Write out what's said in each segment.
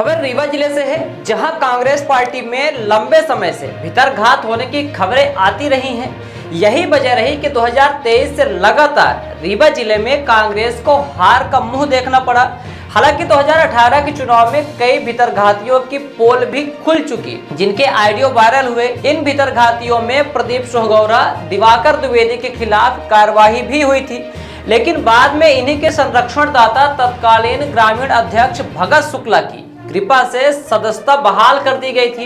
खबर रीवा जिले से है, जहां कांग्रेस पार्टी में लंबे समय से भीतरघात होने की खबरें आती रही हैं। यही वजह रही कि 2023 से लगातार रीवा जिले में कांग्रेस को हार का मुंह देखना पड़ा। हालांकि 2018 के चुनाव में कई भीतरघातियों की पोल भी खुल चुकी, जिनके ऑडियो वायरल हुए। इन भीतरघातियों में प्रदीप सोहगौरा, दिवाकर द्विवेदी के खिलाफ कार्रवाई भी हुई थी, लेकिन बाद में इन्हीं के संरक्षणदाता तत्कालीन ग्रामीण अध्यक्ष भगत शुक्ला की कृपा से सदस्यता बहाल कर दी गई थी।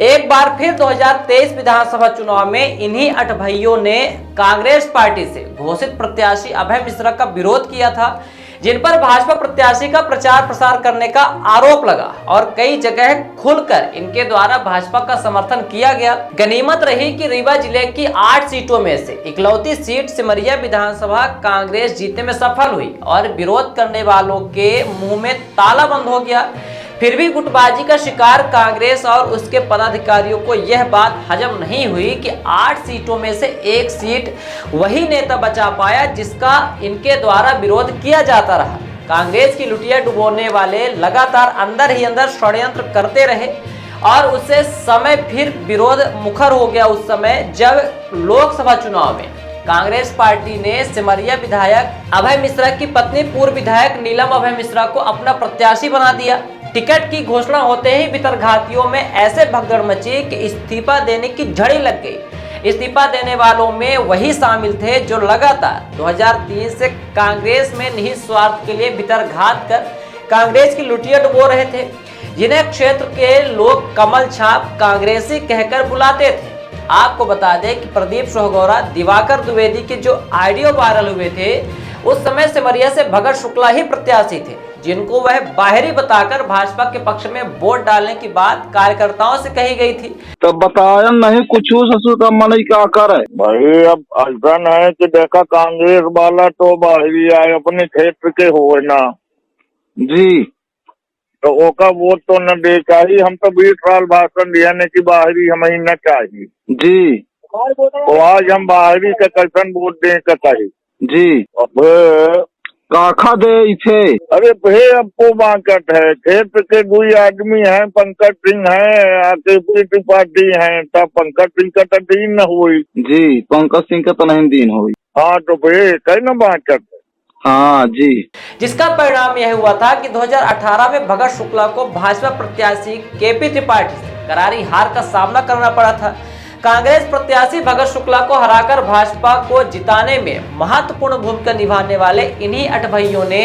एक बार फिर 2023 विधानसभा चुनाव में इन्हीं 8 भाइयों ने कांग्रेस पार्टी से घोषित प्रत्याशी अभय मिश्रा का विरोध किया था, जिन पर भाजपा प्रत्याशी का प्रचार प्रसार करने का आरोप लगा और कई जगह खुलकर इनके द्वारा भाजपा का समर्थन किया गया। गनीमत रही कि रीवा जिले की 8 सीटों में से इकलौती सीट सिमरिया विधानसभा कांग्रेस जीतने में सफल हुई और विरोध करने वालों के मुंह में ताला बंद हो गया। फिर भी गुटबाजी का शिकार कांग्रेस और उसके पदाधिकारियों को यह बात हजम नहीं हुई कि 8 सीटों में से एक सीट वही नेता बचा पाया जिसका इनके द्वारा विरोध किया जाता रहा। कांग्रेस की लुटिया डुबोने वाले लगातार अंदर ही अंदर षड्यंत्र करते रहे और उससे समय फिर विरोध मुखर हो गया उस समय जब लोकसभा चुनाव में कांग्रेस पार्टी ने सिमरिया विधायक अभय मिश्रा की पत्नी पूर्व विधायक नीलम अभय मिश्रा को अपना प्रत्याशी बना दिया। टिकट की घोषणा होते ही भीतरघातियों में ऐसे भगदड़ मची कि इस्तीफा देने की झड़ी लग गई। इस्तीफा देने वालों में वही शामिल थे जो लगातार 2003 से कांग्रेस में निहित स्वार्थ के लिए भीतरघात कर कांग्रेस की लुटिया डुबो रहे थे, जिन्हें क्षेत्र के लोग कमल छाप कांग्रेसी कहकर बुलाते थे। आपको बता दें कि प्रदीप सोहगौरा, दिवाकर द्विवेदी के जो ऑडियो वायरल हुए थे, उस समय सिमरिया से भगत शुक्ला ही प्रत्याशी थे, जिनको वह बाहरी बताकर भाजपा के पक्ष में वोट डालने की बात कार्यकर्ताओं से कही गई थी। तो बताया नहीं कुछ ससुर का मन क्या करे भाई। अब ऐसा है कि देखा कांग्रेस वाला तो बाहरी आए अपने क्षेत्र के हो ना जी, तो ओका वोट तो न दे चाहिए। हम तो 20 साल भाषण दिया ने की बाहरी हमें न चाहिए जी, तो आज हम बाहरी के कैसन वोट दे का चाहिए जी। अब काखा दे इथे अरे भे अब को बाकट है। क्षेत्र के 2 आदमी हैं, पंकज सिंह है, आके त्रिपाठी है, तब पंकज सिंह का तो दिन न हुई जी, पंकज सिंह का तो नहीं दिन हुई। हाँ तो भे कई न बाकट है। हाँ जी, जिसका परिणाम यह हुआ था कि 2018 में भगत शुक्ला को भाजपा प्रत्याशी केपी त्रिपाठी से करारी हार का सामना करना पड़ा था। कांग्रेस प्रत्याशी भगत शुक्ला को हराकर भाजपा को जिताने में महत्वपूर्ण भूमिका निभाने वाले इन्हीं 8 भाइयों ने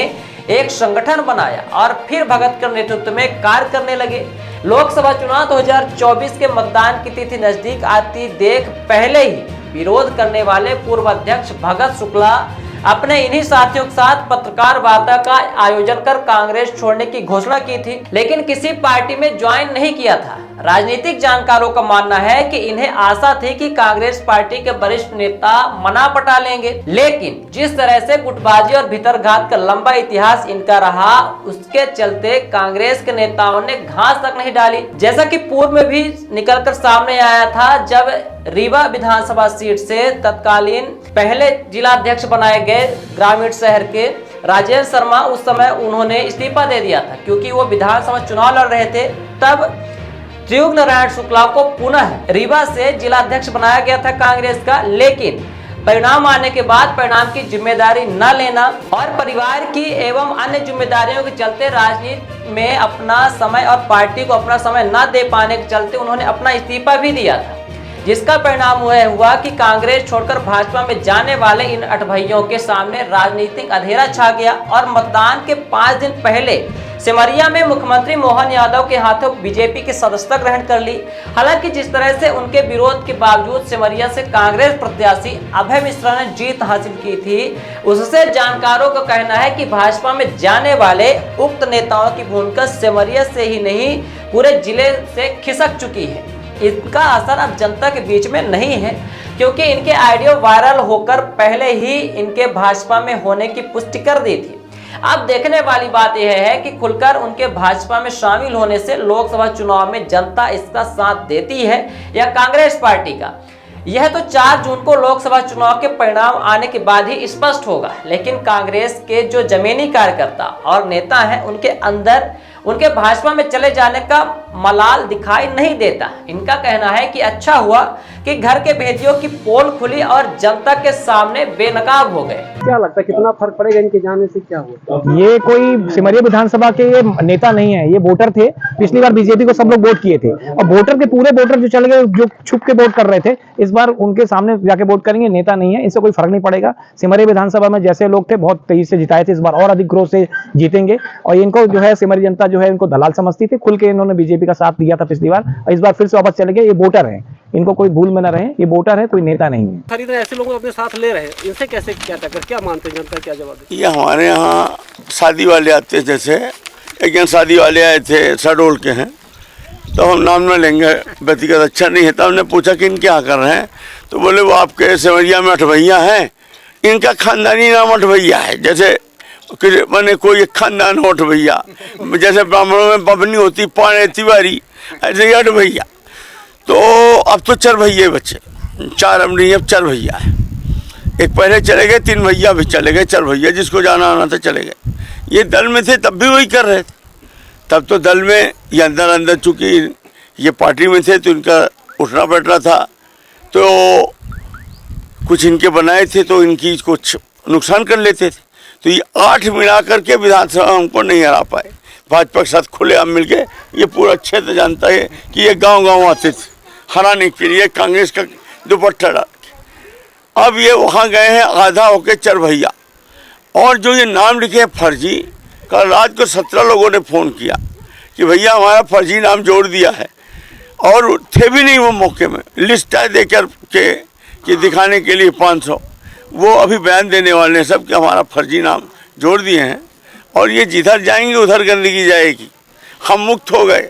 एक संगठन बनाया और फिर भगत के नेतृत्व में कार्य करने लगे। लोकसभा चुनाव 2024 के मतदान की तिथि नजदीक आती देख पहले ही विरोध करने वाले पूर्व अध्यक्ष भगत शुक्ला अपने इन्हीं साथियों के साथ पत्रकार वार्ता का आयोजन कर कांग्रेस छोड़ने की घोषणा की थी, लेकिन किसी पार्टी में ज्वाइन नहीं किया था। राजनीतिक जानकारों का मानना है कि इन्हें आशा थी कि कांग्रेस पार्टी के वरिष्ठ नेता मना पटा लेंगे, लेकिन जिस तरह से गुटबाजी और भीतरघात का लंबा इतिहास इनका रहा, उसके चलते कांग्रेस के नेताओं ने घास तक नहीं डाली। जैसा कि पूर्व में भी निकलकर सामने आया था, जब रीवा विधानसभा सीट से तत्कालीन पहले जिलाध्यक्ष बनाए गए ग्रामीण शहर के राजेंद्र शर्मा, उस समय उन्होंने इस्तीफा दे दिया था क्योंकि वो विधानसभा चुनाव लड़ रहे थे। तब त्रियुग नारायण शुक्ला को पुनः रीवा से जिलाध्यक्ष बनाया गया था कांग्रेस का, लेकिन परिणाम आने के बाद परिणाम की जिम्मेदारी न लेना और परिवार की एवं अन्य जिम्मेदारियों के चलते राजनीति में अपना समय और पार्टी को अपना समय न दे पाने के चलते उन्होंने अपना इस्तीफा भी दिया था, जिसका परिणाम हुआ कि कांग्रेस छोड़कर भाजपा में जाने वाले इन 8 भाइयों के सामने राजनीतिक अंधेरा छा गया और मतदान के 5 दिन पहले सिमरिया में मुख्यमंत्री मोहन यादव के हाथों बीजेपी की सदस्यता ग्रहण कर ली। हालांकि जिस तरह से उनके विरोध के बावजूद सिमरिया से कांग्रेस प्रत्याशी अभय मिश्रा ने जीत हासिल की थी, उससे जानकारों का कहना है कि भाजपा में जाने वाले उक्त नेताओं की भूमिका सिमरिया से ही नहीं पूरे जिले से खिसक चुकी है। इसका असर अब जनता के बीच में नहीं है, क्योंकि इनके ऑडियो वायरल होकर पहले ही इनके भाजपा में होने की पुष्टि कर दी थी। अब देखने वाली बात यह है कि खुलकर उनके भाजपा में शामिल होने से लोकसभा चुनाव में जनता इसका साथ देती है या कांग्रेस पार्टी का। यह तो 4 जून को लोकसभा चुनाव के परिणाम आने के बाद ही स्पष्ट होगा, लेकिन कांग्रेस के जो जमीनी कार्यकर्ता और नेता हैं उनके अंदर उनके भाजपा में चले जाने का मलाल दिखाई नहीं देता। इनका कहना है कि अच्छा हुआ कि घर के भेदियों की पोल खुली और जनता के सामने बेनकाब हो गए। क्या लगता है कितना फर्क पड़ेगा इनके जाने से? क्या हुआ? ये कोई सिमरिया विधानसभा के ये नेता नहीं है, ये वोटर थे। पिछली बार बीजेपी को सब लोग वोट किए थे और वोटर के पूरे वोटर जो चले गए, जो छुप के वोट कर रहे थे, इस बार उनके सामने जाके वोट करेंगे। नेता नहीं है, इससे कोई फर्क नहीं पड़ेगा। सिमरिया विधानसभा में जैसे लोग थे बहुत तेजी से जिताए थे, इस बार और अधिक ग्रोथ से जीतेंगे। और इनको जो है सिमरिया जनता जो है इनको दलाल समझती थी, खुल के इन्होंने बीजेपी का साथ दिया था पिछली बार, और इस बार फिर से वापस चले गए। ये वोटर है, इनको कोई भूल में न रहे, ये वोटर है, कोई नेता नहीं है। खरीद ऐसे लोगों को अपने साथ ले रहे हैं, इनसे कैसे क्या टक्कर? क्या मानते हैं जनता? क्या जवाब है? ये हमारे यहाँ शादी वाले आते, जैसे एक जन शादी वाले आए थे, शहडोल के हैं, तो हम नाम न लेंगे, व्यक्तिगत अच्छा नहीं है। तो हमने पूछा कि इनके यहाँ कर रहे हैं, तो बोले वो आपके सिमरिया में अठभैया हैं, इनका खानदानी नाम अठभैया है। जैसे मैंने कोई एक खानदान हो अठभैया, जैसे ब्राह्मणों में बबनी होती, पाने तिवारी, ऐसे ही अठभैया। तो अब तो 4 भैया बच्चे, 4 अब नहीं, अब 4 भैया है। एक पहले चले गए, 3 भैया भी चले गए, 4 भैया जिसको जाना आना था चले गए। ये दल में थे तब भी वही कर रहे थे। तब तो दल में ये अंदर चूँकि ये पार्टी में थे तो इनका उठना बैठना था, तो कुछ इनके बनाए थे तो इनकी कुछ नुकसान कर लेते थे। तो ये 8 मिला करके विधानसभा हमको नहीं हरा पाए। भाजपा के साथ खुलेआम मिलके ये पूरा क्षेत्र जानता है कि ये गांव आते थे हराने के लिए कांग्रेस का दुपट्टा डाल के। अब ये वहाँ गए हैं आधा होके 4 भैया। और जो ये नाम लिखे हैं फर्जी, कल रात को 17 लोगों ने फ़ोन किया कि भैया हमारा फर्जी नाम जोड़ दिया है, और थे भी नहीं वो मौके में, लिस्ट है दे कर के कि दिखाने के लिए 500, वो अभी बयान देने वाले हैं सब कि हमारा फर्जी नाम जोड़ दिए हैं और ये जिधर जाएंगे उधर गंदगी जाएगी। हम मुक्त हो गए।